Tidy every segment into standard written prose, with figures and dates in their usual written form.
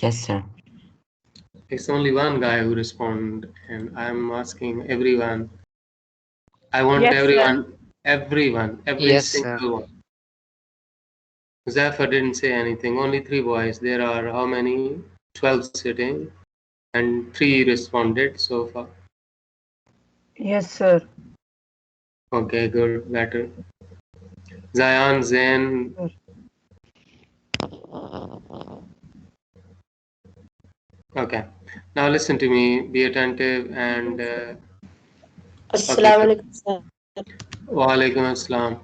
Yes, sir. It's only one guy who responded, and I'm asking everyone. I want Yes, sir. every Yes, sir. single one. Zephyr didn't say anything. Only three boys. There are how many? 12 sitting, and 3 responded so far. Yes, sir. Okay, good, better. Zion, Zain. Okay. Now listen to me. Be attentive and. Okay, Assalamu good. alaikum, sir. Wa alaikum assalam.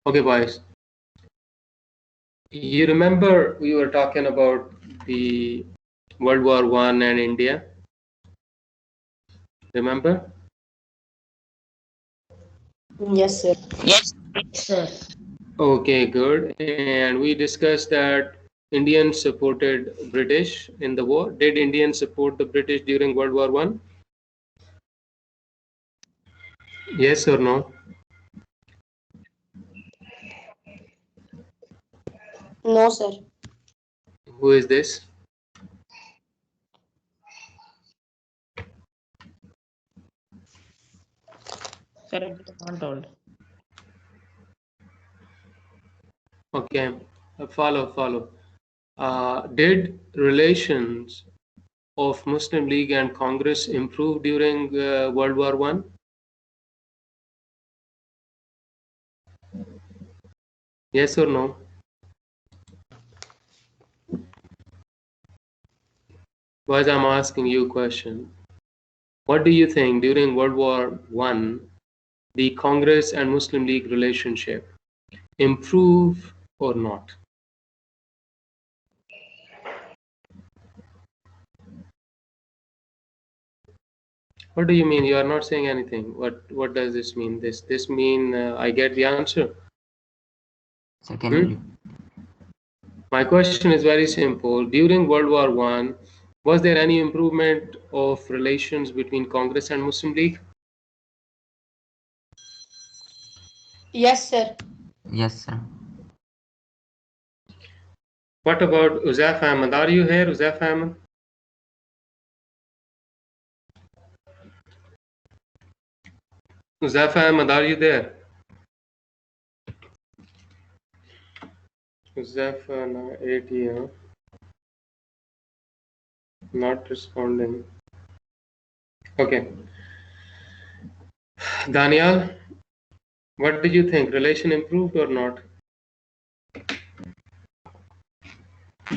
Okay, boys. You remember we were talking about the World War One and India? Remember? Yes, sir. Yes, sir. Okay, good. And we discussed that Indians supported British in the war. Did Indians support the British during World War One? Yes or no? No, sir. Who is this? Sir, it is not told. Okay, follow. Did relations of Muslim League and Congress improve during World War One? Yes or no? Boys, I'm asking you a question. What do you think during World War One, the Congress and Muslim League relationship improve or not? What do you mean? You are not saying anything. What does this mean? This mean I get the answer? Secondly, My question is very simple. During World War One, was there any improvement of relations between Congress and Muslim League? Yes, sir. yes, sir. What about Uzaif Ahmed? Are you here, Uzaif Ahmed? Uzaif Ahmed, are you there? Uzaif 80, not responding. Okay. Daniel, what do you think? Relation improved or not?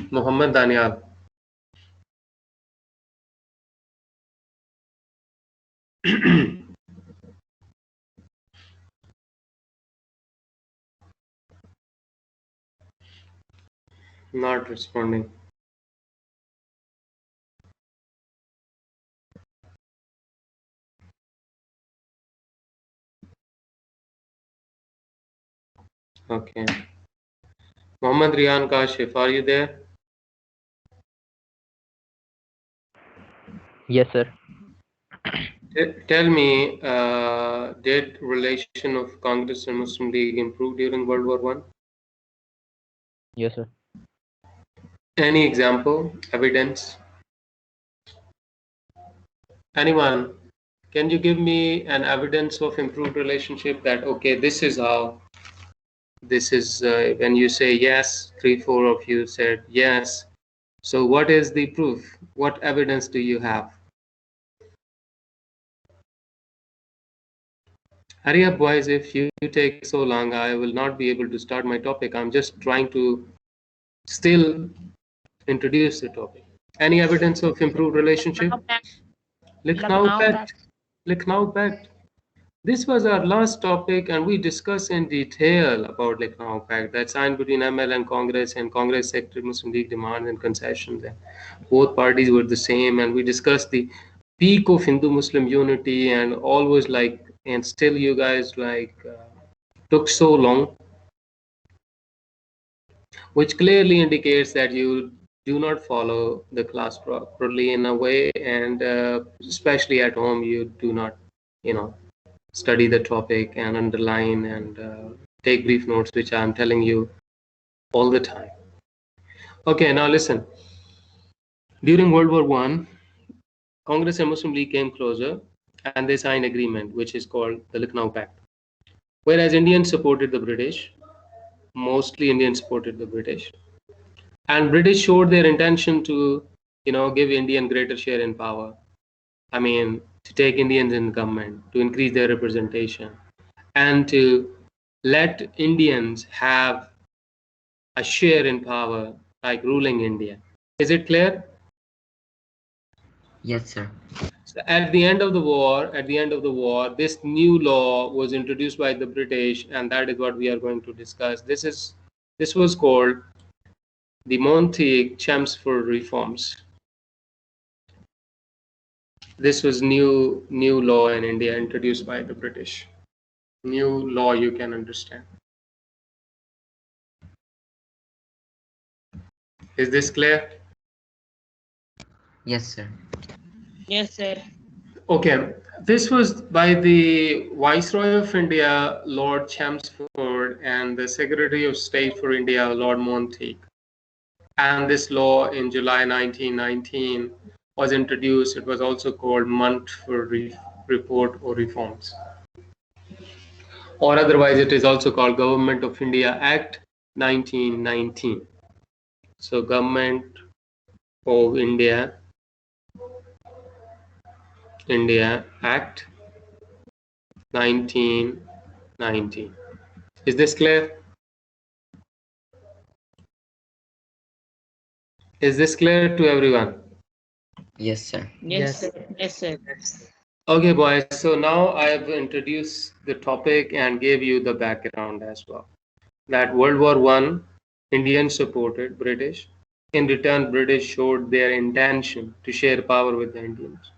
Muhammad Daniel. Not responding. Okay. Muhammad Rian Kashif, are you there? Yes, sir. Tell me, did relation of Congress and Muslim League improve during World War One? Yes, sir. Any example, evidence? Anyone? Can you give me an evidence of improved relationship that, okay, this is how, this is when you say yes, 3-4 of you said yes. So what is the proof? What evidence do you have? Hurry up, boys. If you take so long, I will not be able to start my topic. I'm just trying to still introduce the topic. Any evidence of improved relationship? Lucknow Pact. Lucknow Pact. This was our last topic, and we discussed in detail about Lucknow Pact that signed between ML and Congress sector Muslim League demands and concessions. And both parties were the same, and we discussed the peak of Hindu-Muslim unity, and all was like, and still you guys like took so long, which clearly indicates that you do not follow the class properly in a way, and especially at home you do not, study the topic and underline and take brief notes, which I'm telling you all the time. Okay, now listen. During World War One, Congress and Muslim League came closer and they signed agreement which is called the Lucknow Pact. Whereas Indians supported the British, mostly Indians supported the British, and British showed their intention to, give Indian greater share in power. I mean, to take Indians in government, to increase their representation, and to let Indians have a share in power, like ruling India. Is it clear? Yes, sir. So at the end of the war, this new law was introduced by the British, and that is what we are going to discuss. This was called the Montague Chelmsford reforms. This was new law in India introduced by the British. New law, you can understand. Is this clear? Yes, sir. Yes, sir. Okay, this was by the Viceroy of India, Lord Chelmsford, and the Secretary of State for India, Lord Montague. And this law in July 1919 was introduced. It was also called Montford Report or Reforms. Or otherwise, it is also called Government of India Act 1919. So, Government of India Act 1919. Is this clear? Is this clear to everyone? Yes, sir. Yes, sir. Yes, sir. Okay, boys. So now I have introduced the topic and gave you the background as well. That World War One, Indians supported British. In return, British showed their intention to share power with the Indians.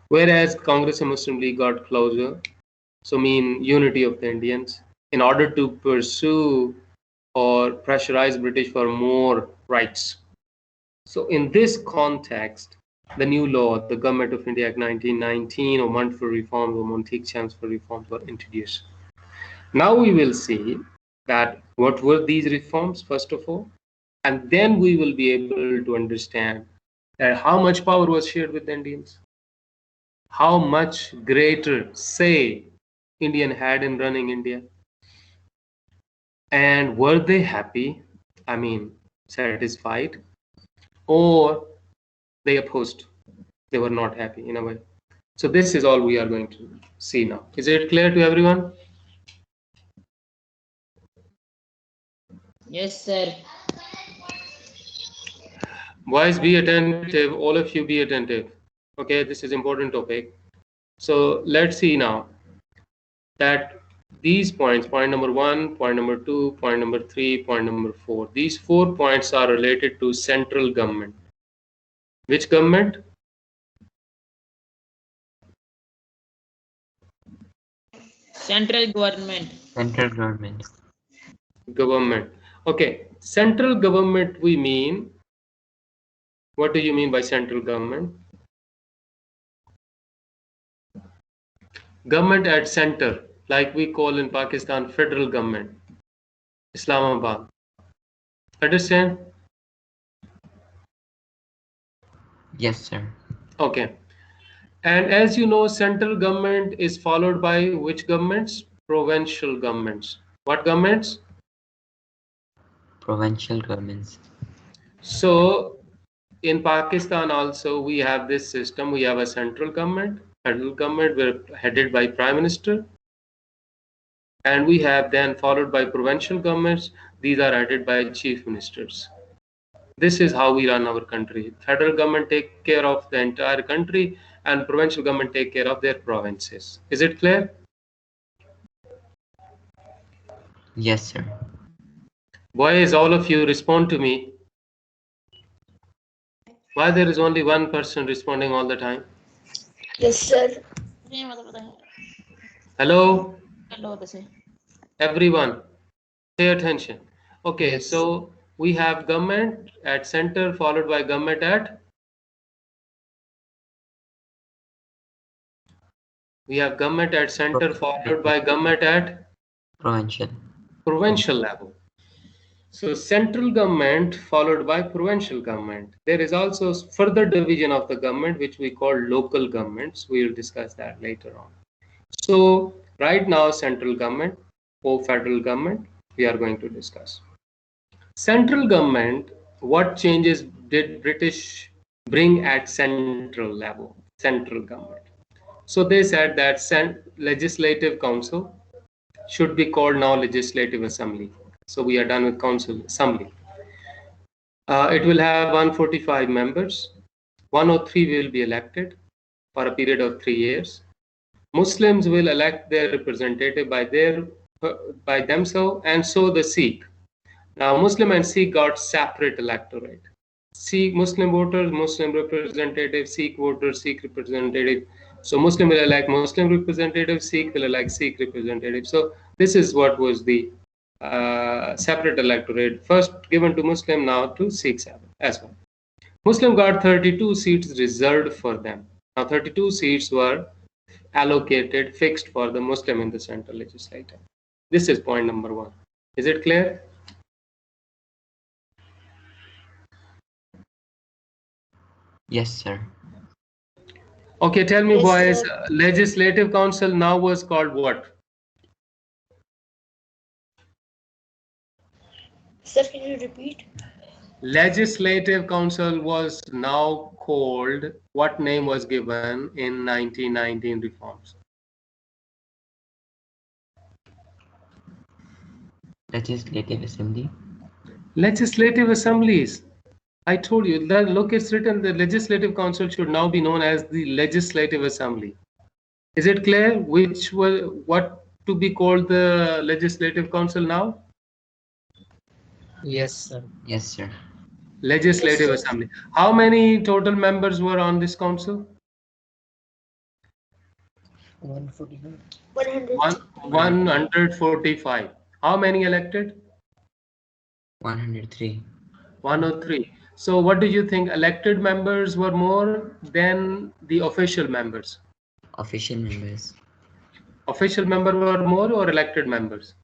Whereas Congress and Muslim League got closer, so mean unity of the Indians, in order to pursue or pressurize British for more rights. So in this context, the new law, the Government of India Act 1919 or Montford Reforms or Montague Chelmsford Reforms were introduced. Now we will see that what were these reforms first of all, and then we will be able to understand that how much power was shared with the Indians, how much greater say Indian had in running India, and were they happy? I mean, satisfied, or they opposed? They were not happy in a way. So this is all we are going to see now. Is it clear to everyone? Yes, sir. Boys, be attentive. All of you be attentive. Okay, this is important topic. So let's see now that these points, point number 1, point number 2, point number 3, point number 4, these 4 points are related to central government. Which government? Central government. Central government. Government. Okay, central government we mean, what do you mean by central government? Government at center, like we call in Pakistan federal government, Islamabad. Understand? Yes, sir. Okay. And as you know, central government is followed by which governments? Provincial governments. What governments? Provincial governments. So in Pakistan also we have this system. We have a central government, federal government, we're headed by Prime Minister, and we have then followed by provincial governments. These are headed by chief ministers. This is how we run our country. Federal government take care of the entire country, and provincial government take care of their provinces. Is it clear? Yes, sir. Boys, all of you respond to me. Why there is only one person responding all the time? Yes, sir. Hello, Hello, this is. everyone, pay attention. Okay, Yes. so we have government at center followed by government at center followed by government at Provincial. provincial level. So central government followed by provincial government. There is also further division of the government which we call local governments. We will discuss that later on. So right now central government or federal government we are going to discuss. Central government, what changes did British bring at central level? Central government. So they said that legislative council should be called now legislative assembly. So we are done with council assembly. It will have 145 members. 103 will be elected for a period of 3 years. Muslims will elect their representative by themselves, and so the Sikh. Now Muslim and Sikh got separate electorate. Sikh Muslim voters, Muslim representative, Sikh voters, Sikh representative. So Muslim will elect Muslim representative, Sikh will elect Sikh representative. So this is what was the separate electorate, first given to Muslim, now to Sikhs as well. Muslim got 32 seats reserved for them. Now 32 seats were allocated, fixed for the Muslim in the central legislature. This is point number 1. Is it clear? Yes, sir. Okay, tell me, Yes, boys, sir. legislative council now was called what? Sir, can you repeat? Legislative council was now called, what name was given in 1919 reforms? Legislative Assembly. Legislative assemblies. I told you that, look, it's written the legislative council should now be known as the legislative assembly. Is it clear which was what to be called the legislative council now? Yes, sir. Yes, sir. Legislative Yes, sir. assembly. How many total members were on this council? 145. 100. 145. How many elected? 103. 103. So what do you think? Elected members were more than the official members? Official members. Official members were more or elected members?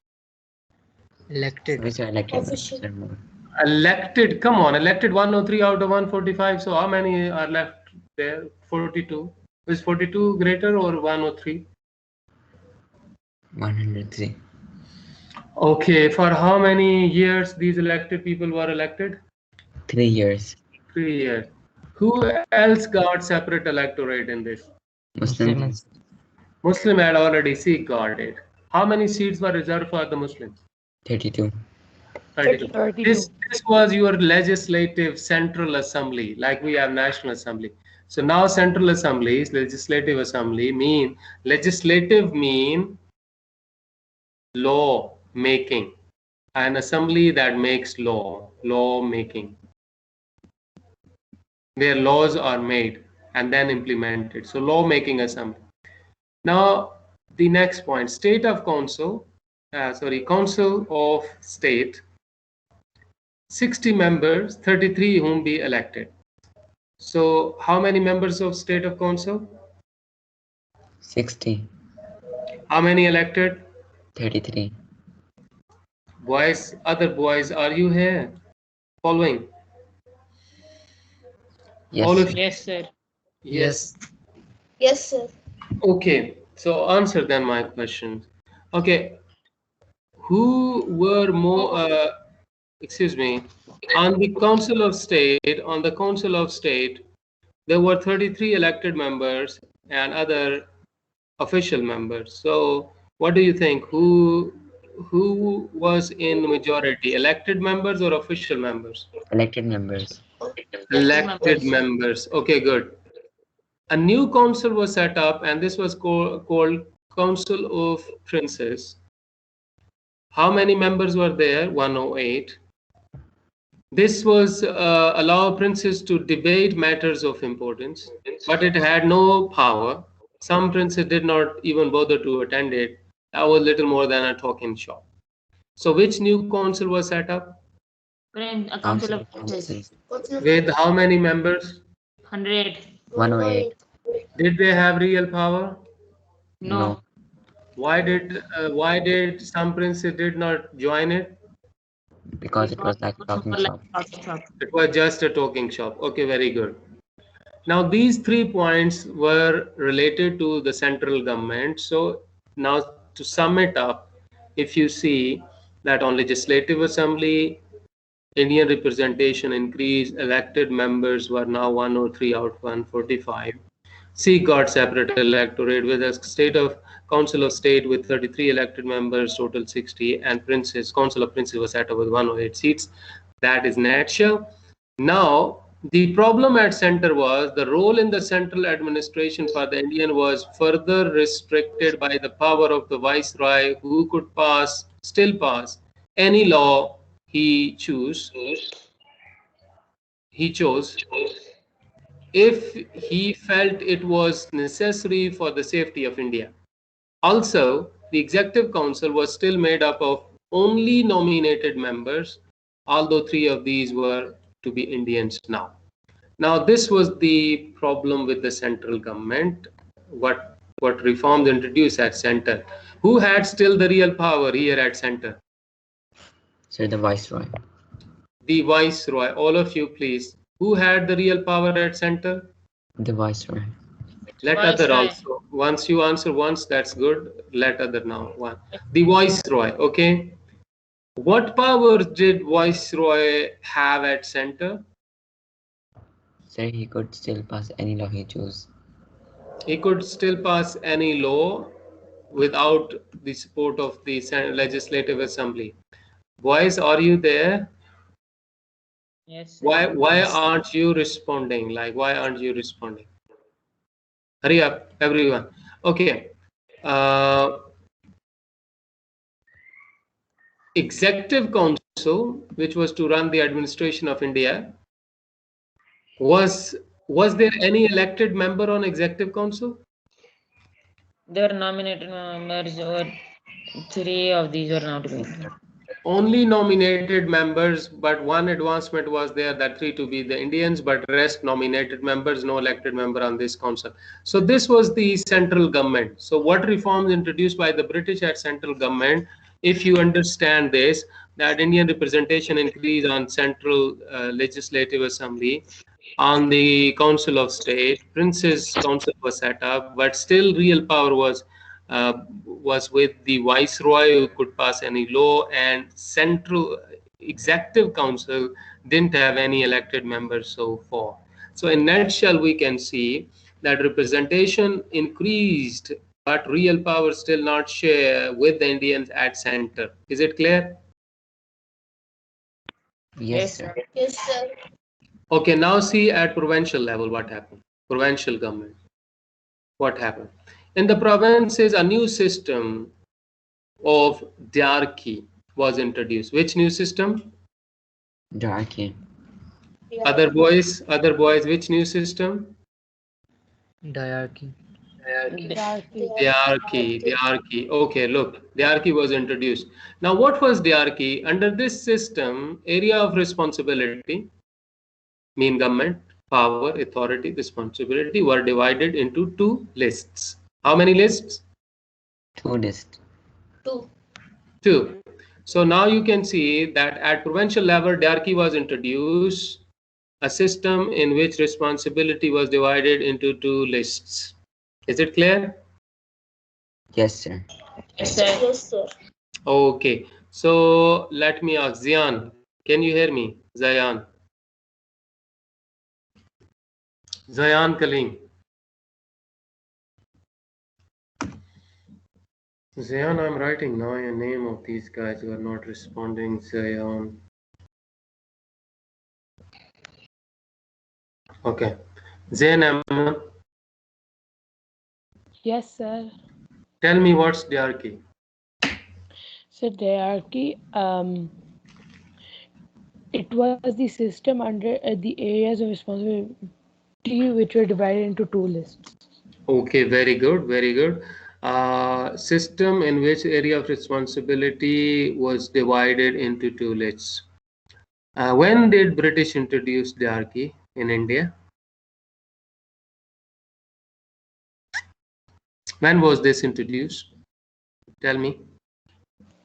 Elected. Which are elected members Official. are more. Elected, come on, elected 103 out of 145. So how many are left there? 42. Is 42 greater or 103? 103. Okay, for how many years these elected people were elected? 3 years. 3 years. Who else got separate electorate in this? Muslims. Muslim had already Sikh got it. How many seats were reserved for the Muslims? 32. 32. 32. This was your legislative central assembly, like we have national assembly. So now central assemblies, legislative assembly mean, legislative mean law making, an assembly that makes law making, where laws are made and then implemented. So law making assembly. Now the next point, state of council, council of state, 60 members, 33 whom be elected. So how many members of state of council? 60. How many elected? 33. Boys, other boys, are you here? Following? Yes, All sir. of you? Yes, sir. Yes. Yes, sir. Okay, so answer then my questions. Okay, who were more, excuse me, on the council of state, there were 33 elected members and other official members. So what do you think? Who was in majority, elected members or official members? Elected members. Elected members. Okay, good. A new council was set up, and this was called Council of Princes. How many members were there? 108. This was allow princes to debate matters of importance, but it had no power. Some princes did not even bother to attend it. That was little more than a talking shop. So which new council was set up? A council of Princes. With how many members? 100. 108. Did they have real power? No. Why did some princes did not join it? Because it was like a talking shop. It was just a talking shop. Okay, very good. Now, these 3 points were related to the central government. So, now to sum it up, if you see that on Legislative Assembly, Indian representation increased, elected members were now 103 out of 145. Sikh got separate electorate with a state of Council of State with 33 elected members, total 60, and Princes, Council of Princes was set up with 108 seats. That is nutshell. Now, the problem at center was the role in the central administration for the Indian was further restricted by the power of the viceroy, who could still pass any law he chose if he felt it was necessary for the safety of India. Also, the Executive Council was still made up of only nominated members, although 3 of these were to be Indians now. Now, this was the problem with the central government. What reforms introduced at center? Who had still the real power here at center? So the viceroy. The viceroy. All of you, please. Who had the real power at center? The viceroy. Let other also. Once you answer once, that's good. Let other now. One. The viceroy. Okay. What powers did viceroy have at center? So he could still pass any law he chose. He could still pass any law without the support of the Legislative Assembly. Boys, are you there? Yes, sir. Why aren't you responding? Like, why aren't you responding? Hurry up, everyone. Okay. Executive Council, which was to run the administration of India, was there any elected member on Executive Council? There were nominated members, or 3 of these were not being. Only nominated members, but one advancement was there that 3 to be the Indians, but rest nominated members, no elected member on this council. So this was the central government. So what reforms introduced by the British at central government? If you understand this, that Indian representation increased on central legislative assembly, on the Council of State, Prince's Council was set up, but still real power was with the viceroy, who could pass any law, and central executive council didn't have any elected members so far. So in nutshell, we can see that representation increased, but real power still not share with the Indians at center. Is it clear? Yes, sir. Yes, sir. Okay, now see at provincial level what happened. Provincial government. What happened? In the provinces, a new system of Diarchy was introduced. Which new system? Diarchy. Other boys, which new system? Diarchy. Diarchy. Okay, look, Diarchy was introduced. Now, what was Diarchy? Under this system, area of responsibility, mean government, power, authority, responsibility, were divided into 2 lists. How many lists? 2 lists. 2. 2. So now you can see that at provincial level, Diarchy was introduced, a system in which responsibility was divided into 2 lists. Is it clear? Yes, sir. Yes, sir. Yes, sir. Okay. So let me ask Zayan. Can you hear me? Zayan. Zayan Kalim. Zayan, I'm writing now a name of these guys who are not responding. Zayan. Okay. Zain Ahmed, Yes, sir. tell me what's Diarchy. So Diarchy, it was the system under the areas of responsibility which were divided into 2 lists. Okay, very good, very good. System in which area of responsibility was divided into 2 lists. When did British introduce Diarchy in India? When was this introduced? Tell me.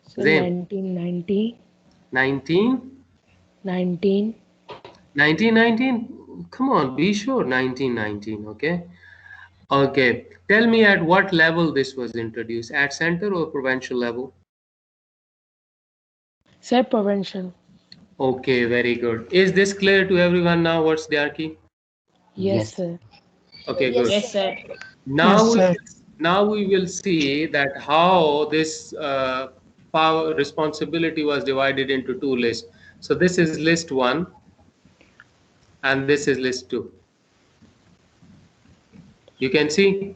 So Zain. 1990. 19? 19. 1919? Come on, be sure. 1919. Okay. Okay. Tell me at what level this was introduced, at center or provincial level? Sir, provincial. Okay, very good. Is this clear to everyone now? What's Diarchy? Yes, Yes. sir. Okay, Yes, good. Yes, sir. Now Yes, we sir. now we will see that how this power responsibility was divided into two lists. So this is list 1 and this is list 2. You can see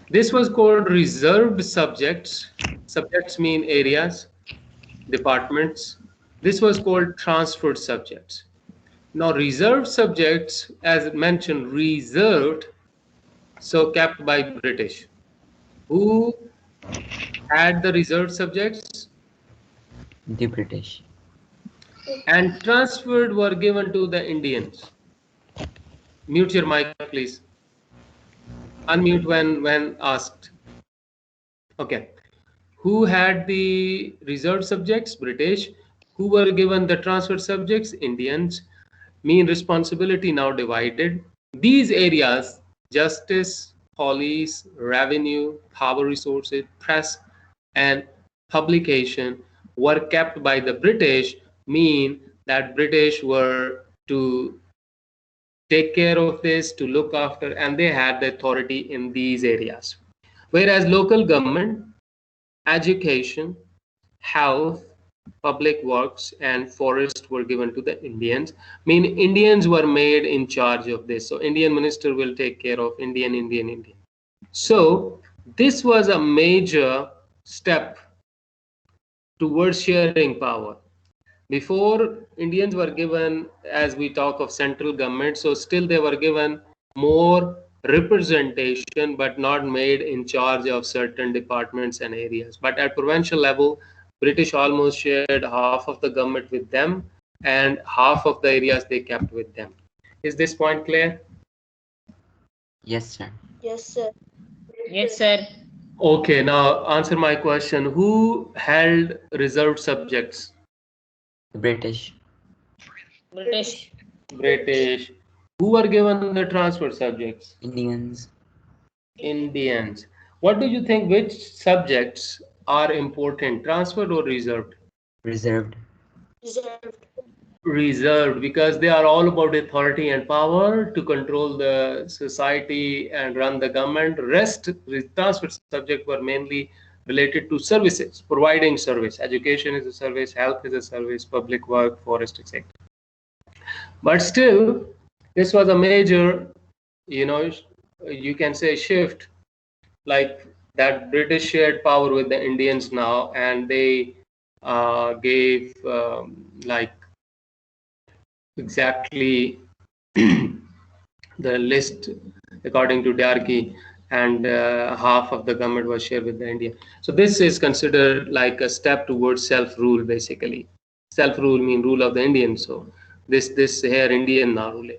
this was called reserved subjects. Subjects mean areas, departments. This was called transferred subjects. Now reserved subjects, as mentioned, reserved, so kept by British. Who had the reserved subjects? The British. And transferred were given to the Indians. Mute your mic, please. Unmute when asked. Okay. Who had the reserved subjects? British. Who were given the transferred subjects? Indians. Mean responsibility now divided. These areas, justice, police, revenue, power resources, press, and publication, were kept by the British, mean that British were to take care of this, to look after, and they had the authority in these areas. Whereas local government, education, health, public works, and forest were given to the Indians. Mean Indians were made in charge of this. So Indian minister will take care of Indian. So this was a major step towards sharing power. Before, Indians were given, as we talk of central government, so still they were given more representation but not made in charge of certain departments and areas. But at provincial level, British almost shared half of the government with them and half of the areas they kept with them. Is this point clear? Yes, sir. yes, sir. Yes, sir. Okay, now answer my question. Who held reserved subjects? The British. British. British. Who were given the transfer subjects? Indians. Indians. What do you think? Which subjects are important, transferred or reserved? Reserved. Reserved. Reserved, because they are all about authority and power to control the society and run the government. Rest transferred subjects were mainly related to services, providing service. Education is a service, health is a service, public work, forest, etc. But still, this was a major, you can say, shift, like that British shared power with the Indians now, and they gave like exactly the list according to Diarchy, and half of the government was shared with the India. So this is considered like a step towards self-rule, basically. Self-rule mean rule of the Indians. So this here Indian now ruling.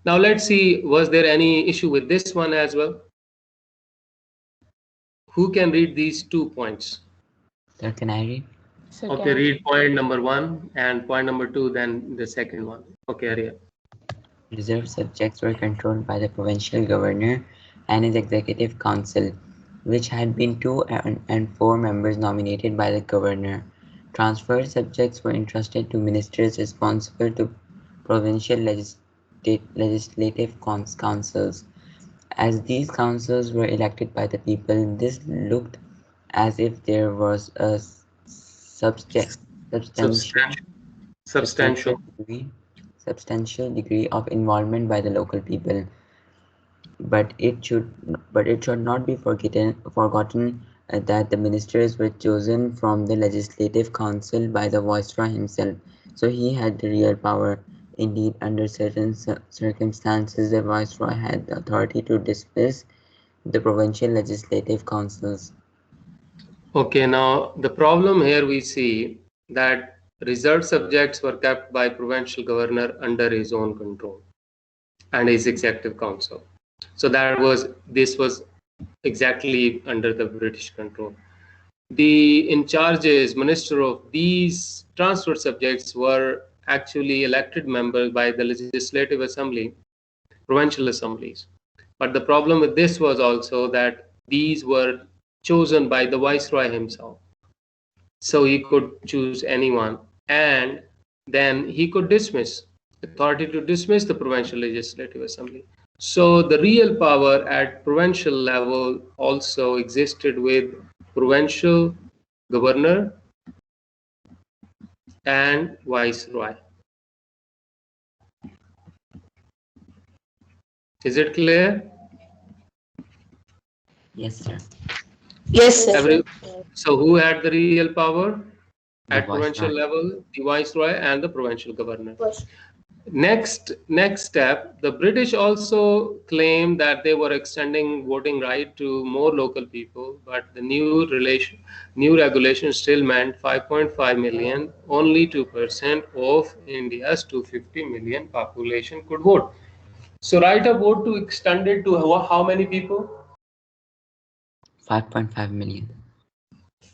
Now let's see, was there any issue with this one as well? Who can read these 2 points? Sir, can I read? Sir, Okay, can read point number 1 and point number 2, then the second one. Okay, Arya. Reserved subjects were controlled by the provincial governor and his executive council, which had been 2 and 4 members nominated by the governor. Transferred subjects were entrusted to ministers responsible to provincial legislative councils. As these councils were elected by the people, this looked as if there was a substantial Substantial. substantial degree of involvement by the local people, but it should not be forgotten that the ministers were chosen from the legislative council by the viceroy himself, so he had the real power. Indeed, under certain circumstances, the viceroy had the authority to dismiss the provincial legislative councils. Okay, now the problem here we see that reserved subjects were kept by provincial governor under his own control and his executive council. So this was exactly under the British control. The in charges minister of these transferred subjects were actually elected members by the legislative assembly, provincial assemblies. But the problem with this was also that these were chosen by the viceroy himself. So he could choose anyone, and then he could dismiss, authority to dismiss the provincial legislative assembly. So the real power at provincial level also existed with provincial governor and viceroy. Is it clear? Yes, sir. Yes, sir. So who had the real power The at provincial viceroy. level? The viceroy and the provincial governor. First. Next step, the British also claimed that they were extending voting right to more local people, but the new regulation still meant 5.5 million, only 2% of India's 250 million population could vote. So right of vote to extend it to how many people? 5.5 million.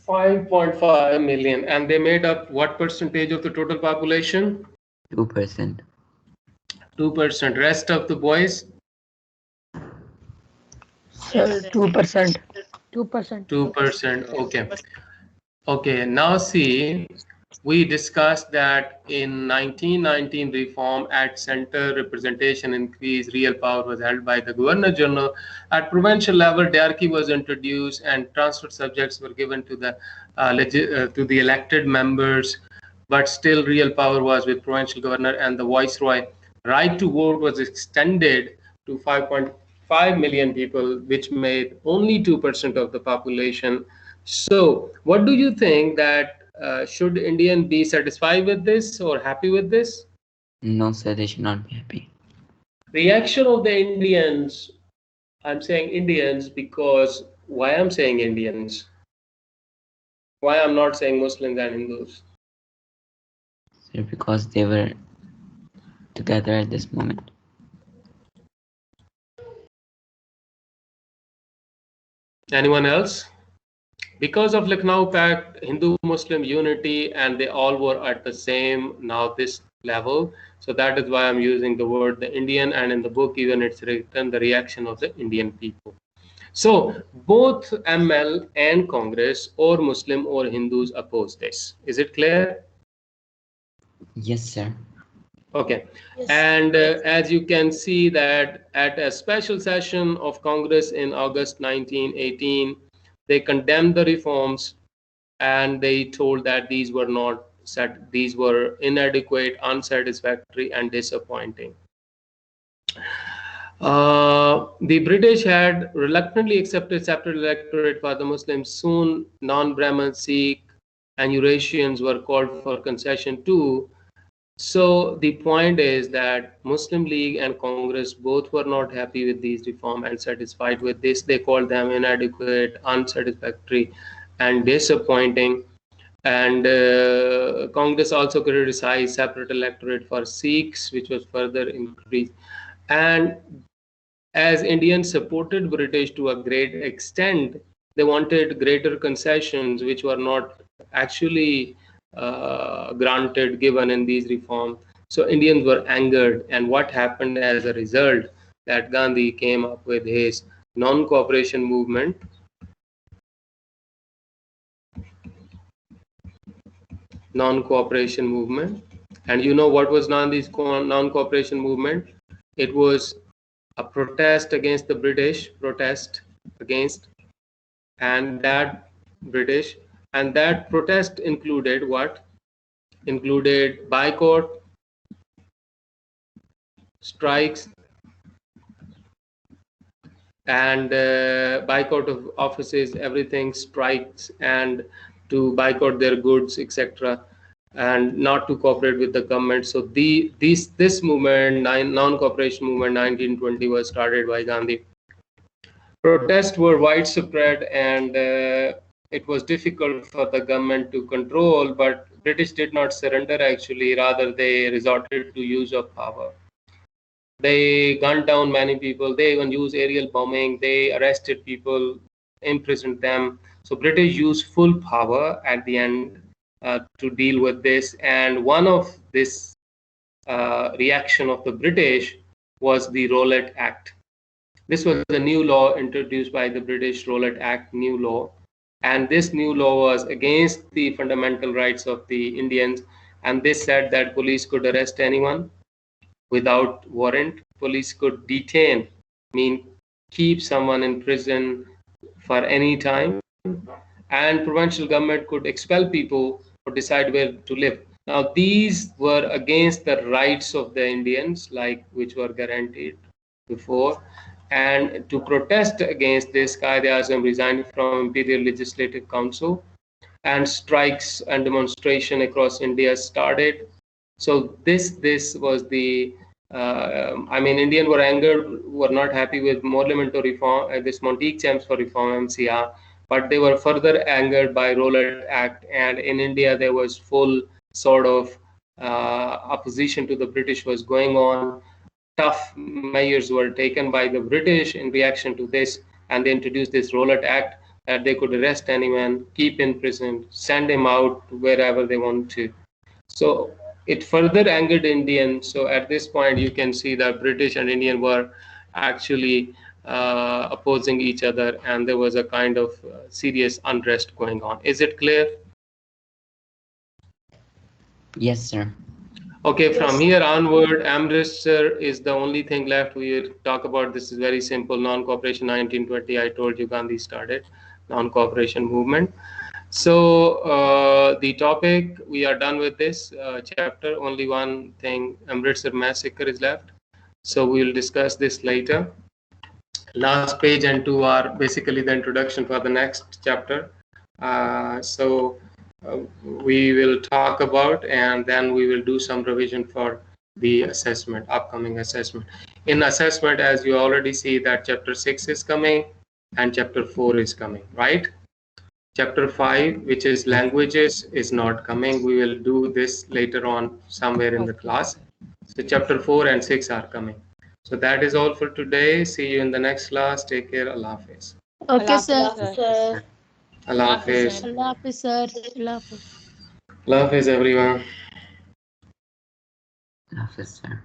5.5 million, and they made up what percentage of the total population? 2%. 2%. Rest of the boys? Sir, 2%. 2%. 2%. Okay. Okay. Now see, we discussed that in 1919 reform at center representation increase, real power was held by the Governor General. At provincial level, Diarchy was introduced and transferred subjects were given to the elected members, but still real power was with provincial governor and the viceroy. Right to vote was extended to 5.5 million people, which made only 2% of the population. So, what do you think that should Indian be satisfied with this or happy with this? No, sir, they should not be happy. Reaction of the Indians. I'm saying Indians because why I'm saying Indians? Why I'm not saying Muslims and Hindus? Sir, because they were together at this moment. Anyone else? Because of Lucknow Pact, Hindu-Muslim unity, and they all were at the same now this level. So that is why I'm using the word the Indian, and in the book even it's written the reaction of the Indian people. So both ML and Congress or Muslim or Hindus oppose this. Is it clear? Yes, sir. Okay. Yes. And as you can see that at a special session of Congress in August 1918, they condemned the reforms and they told that these were inadequate, unsatisfactory, and disappointing. The British had reluctantly accepted separate electorate for the Muslims. Soon, non-Brahmin, Sikh, and Eurasians were called for concession too. So the point is that Muslim League and Congress both were not happy with these reforms and satisfied with this. They called them inadequate, unsatisfactory, and disappointing. And Congress also criticized separate electorate for Sikhs, which was further increased. And as Indians supported British to a great extent, they wanted greater concessions, which were not actually given in these reforms. So Indians were angered, and what happened as a result? That Gandhi came up with his non-cooperation movement. Non-cooperation movement, and you know what was Gandhi's non-cooperation movement? It was a protest against the British, and that protest included what? Included boycott, strikes, and boycott of offices, everything, strikes, and to boycott their goods, etc., and not to cooperate with the government. So this movement, non-cooperation movement, 1920, was started by Gandhi. Protests were widespread, and it was difficult for the government to control, but British did not surrender actually, rather they resorted to use of power. They gunned down many people, they even used aerial bombing, they arrested people, imprisoned them. So British used full power at the end to deal with this, and one of this reaction of the British was the Rowlatt Act. This was a new law introduced by the British Rowlatt Act, new law. And this new law was against the fundamental rights of the Indians. And this said that police could arrest anyone without warrant. Police could detain, mean keep someone in prison for any time. And provincial government could expel people or decide where to live. Now, these were against the rights of the Indians, like which were guaranteed before. And to protest against this, Quaid-e-Azam resigned from Imperial Legislative Council, and strikes and demonstration across India started. So this was the Indians were angered, were not happy with Parliamentary reform, this Montague Chelmsford reform (MCR), but they were further angered by Rowlatt Act, and in India there was full sort of opposition to the British was going on. Tough measures were taken by the British in reaction to this, and they introduced this Rowlatt Act that they could arrest anyone, keep in prison, send him out wherever they want to. So it further angered Indians. So at this point, you can see that British and Indian were actually opposing each other, and there was a kind of serious unrest going on. Is it clear? Yes, sir. Okay, from here onward, Amritsar is the only thing left. We will talk about. This is very simple. Non-cooperation 1920. I told you Gandhi started non-cooperation movement. So the topic, we are done with this chapter. Only one thing, Amritsar massacre is left. So we will discuss this later. Last page and two are basically the introduction for the next chapter. We will talk about, and then we will do some revision for the assessment, upcoming assessment. In assessment, as you already see, that chapter 6 is coming and chapter 4 is coming, right? Chapter 5, which is languages, is not coming. We will do this later on somewhere in the class. So chapter 4 and 6 are coming. So that is all for today. See you in the next class. Take care. Allah Hafiz. Okay, sir. Sir. Allah Hafiz. Allah Hafiz, sir. Allah Hafiz. Allah Hafiz, everyone. Officer.